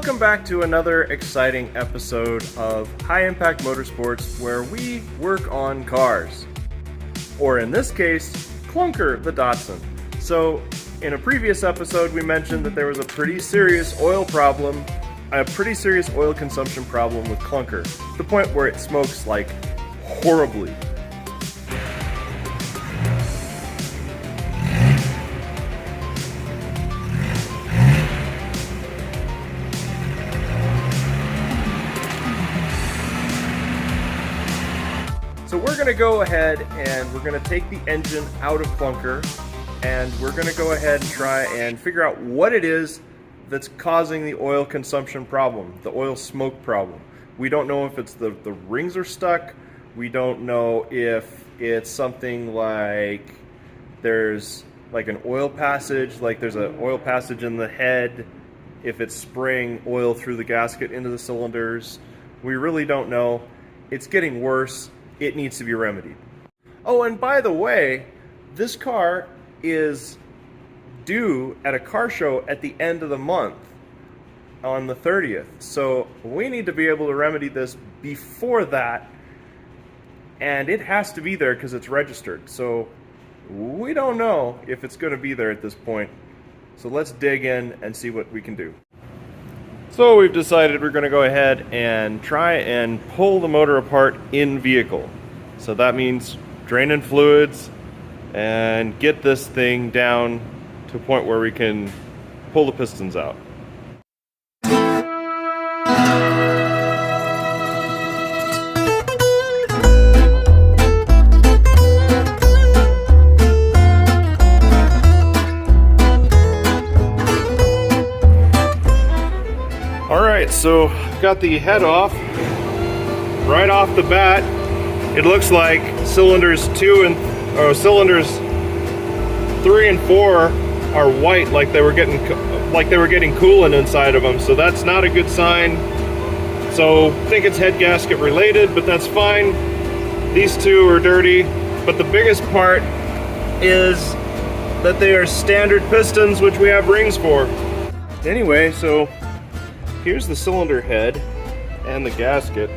Welcome back to another exciting episode of High Impact Motorsports, where we work on cars. Or in this case, Klunker the Datsun. So, in a previous episode we mentioned that there was a pretty serious oil problem, a pretty serious oil consumption problem with Klunker, to the point where it smokes like horribly. So we're going to go ahead and we're going to take the engine out of Klunker, and we're going to go ahead and try and figure out what it is that's causing the oil consumption problem, the oil smoke problem. We don't know if it's the rings are stuck. We don't know if it's something like there's like an oil passage, like there's an oil passage in the head, if it's spraying oil through the gasket into the cylinders. We really don't know. It's getting worse. It needs to be remedied. Oh, and by the way, this car is due at a car show at the end of the month on the 30th. So we need to be able to remedy this before that, and it has to be there because it's registered. So we don't know if it's going to be there at this point. So let's dig in and see what we can do. So we've decided we're going to go ahead and try and pull the motor apart in vehicle. So that means draining fluids and get this thing down to a point where we can pull the pistons out. Alright, so I've got the head off. Right off the bat, it looks like cylinders 3 and 4 are white, like they were getting coolant inside of them. So that's not a good sign. So I think it's head gasket related, but that's fine. These two are dirty, but the biggest part is that they are standard pistons, which we have rings for. Anyway, so here's the cylinder head and the gasket,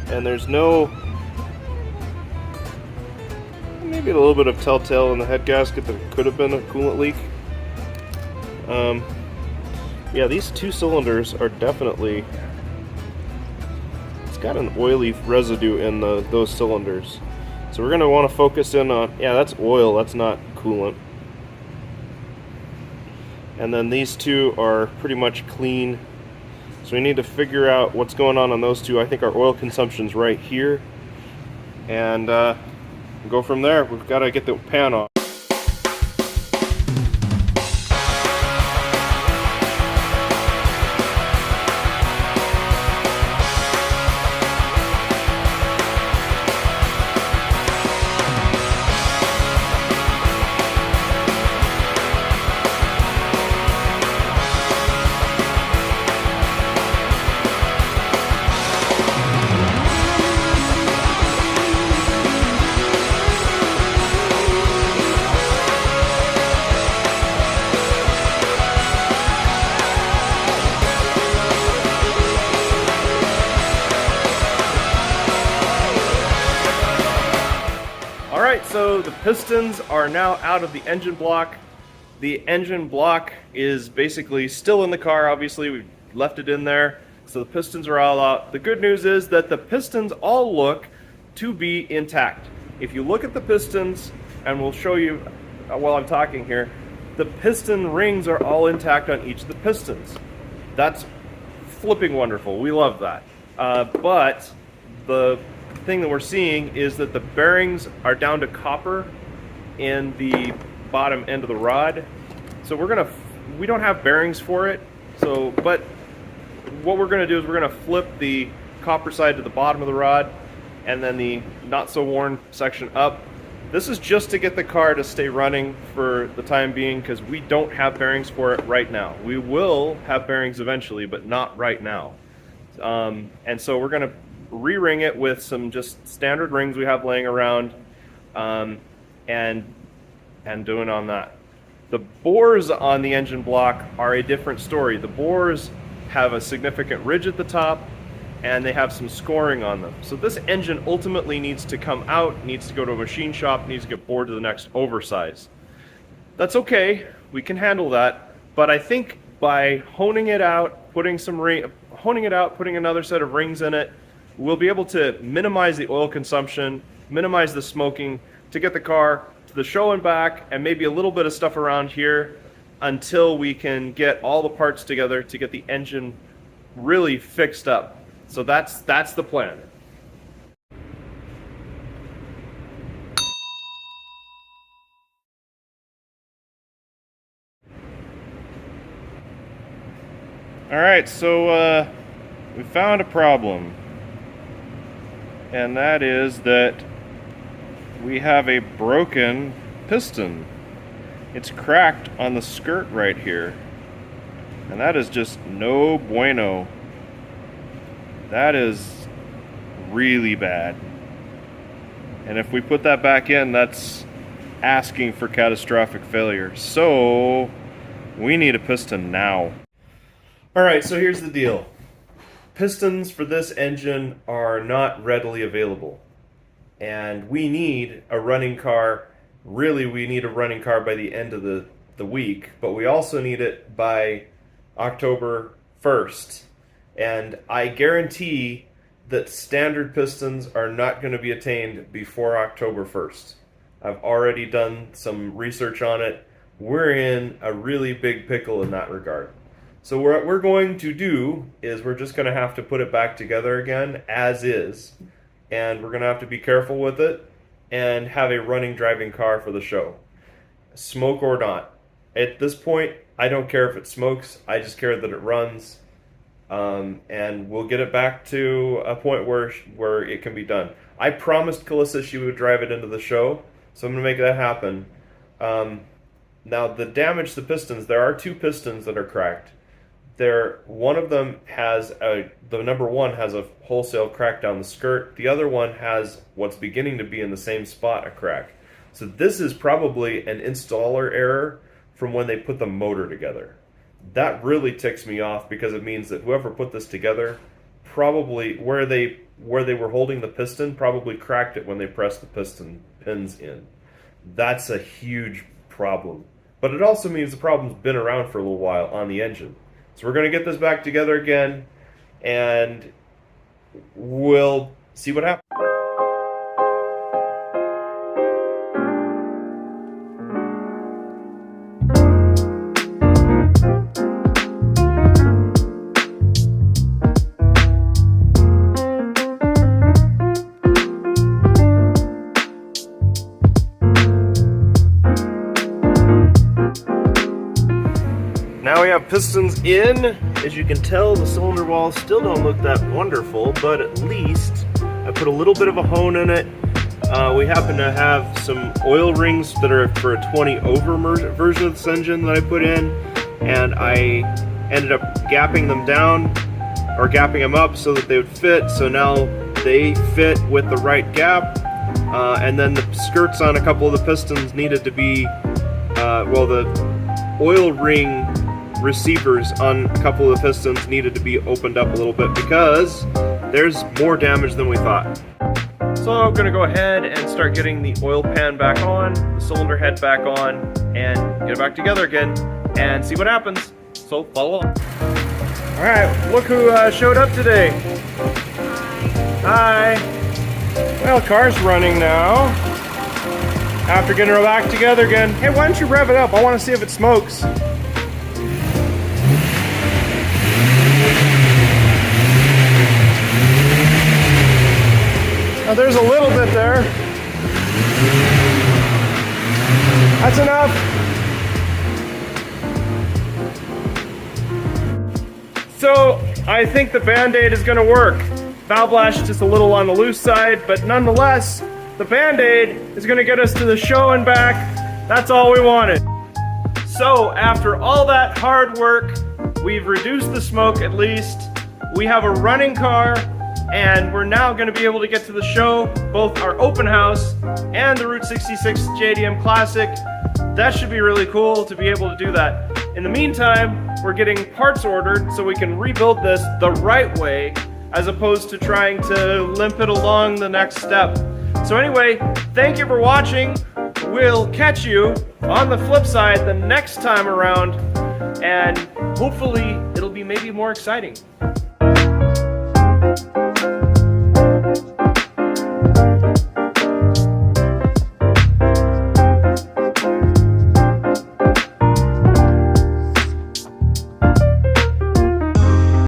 and there's maybe a little bit of telltale in the head gasket that it could have been a coolant leak. Yeah, these two cylinders are definitely, it's got an oily residue in those cylinders. So we're going to want to focus in on, yeah, that's oil, that's not coolant. And then these two are pretty much clean. So we need to figure out what's going on those two. I think our oil consumption's right here. And go from there. We've got to get the pan off. Alright, so the pistons are now out of the engine block. The engine block is basically still in the car, obviously. We left it in there, so the pistons are all out. The good news is that the pistons all look to be intact. If you look at the pistons, and we'll show you while I'm talking here, the piston rings are all intact on each of the pistons. That's flipping wonderful. We love that. But the thing that we're seeing is that the bearings are down to copper in the bottom end of the rod. So we don't have bearings for it. So, but what we're gonna do is we're gonna flip the copper side to the bottom of the rod and then the not so worn section up. This is just to get the car to stay running for the time being, because we don't have bearings for it right now. We will have bearings eventually, but not right now. And so we're gonna re-ring it with some just standard rings we have laying around, and doing on that. The bores on the engine block are a different story. The bores have a significant ridge at the top, and they have some scoring on them. So this engine ultimately needs to come out, needs to go to a machine shop, needs to get bored to the next oversize. That's okay, we can handle that, but I think by honing it out, putting another set of rings in it, we'll be able to minimize the oil consumption, minimize the smoking, to get the car to the show and back, and maybe a little bit of stuff around here until we can get all the parts together to get the engine really fixed up. So that's the plan. All right, so we found a problem, and that is that we have a broken piston. It's cracked on the skirt right here, and that is just no bueno. That is really bad. And if we put that back in, that's asking for catastrophic failure. So we need a piston now. All right, so here's the deal. Pistons for this engine are not readily available. And we need a running car. Really, we need a running car by the end of the week, but we also need it by October 1st. And I guarantee that standard pistons are not going to be attained before October 1st. I've already done some research on it. We're in a really big pickle in that regard. So what we're going to do is we're just going to have to put it back together again as is. And we're going to have to be careful with it and have a running driving car for the show. Smoke or not. At this point, I don't care if it smokes. I just care that it runs. And we'll get it back to a point where it can be done. I promised Calissa she would drive it into the show, so I'm going to make that happen. Now, the damage to the pistons, there are two pistons that are cracked. One of them has the number one has a wholesale crack down the skirt. The other one has what's beginning to be in the same spot a crack. So this is probably an installer error from when they put the motor together. That really ticks me off because it means that whoever put this together probably where they were holding the piston probably cracked it when they pressed the piston pins in. That's a huge problem. But it also means the problem's been around for a little while on the engine. So we're going to get this back together again, and we'll see what happens. Now we have pistons in. As you can tell, the cylinder walls still don't look that wonderful, but at least I put a little bit of a hone in it. We happen to have some oil rings that are for a 20 over version of this engine that I put in, and I ended up gapping them down, or gapping them up so that they would fit. So now they fit with the right gap, and then the skirts on a couple of the pistons needed to be, well, the oil ring receivers on a couple of the pistons needed to be opened up a little bit because there's more damage than we thought. So I'm going to go ahead and start getting the oil pan back on, the cylinder head back on, and get it back together again and see what happens. So follow along. Alright, look who showed up today. Hi. Well, car's running now. After getting her back together again. Hey, why don't you rev it up? I want to see if it smokes. Now there's a little bit there. That's enough. So I think the Band-Aid is going to work. Valve lash is just a little on the loose side, but nonetheless, the Band-Aid is going to get us to the show and back. That's all we wanted. So after all that hard work, we've reduced the smoke at least. We have a running car, and we're now going to be able to get to the show, both our open house and the Route 66 JDM Classic. That should be really cool to be able to do that. In the meantime, we're getting parts ordered so we can rebuild this the right way as opposed to trying to limp it along the next step. So anyway, thank you for watching. We'll catch you on the flip side the next time around, and hopefully it'll be maybe more exciting.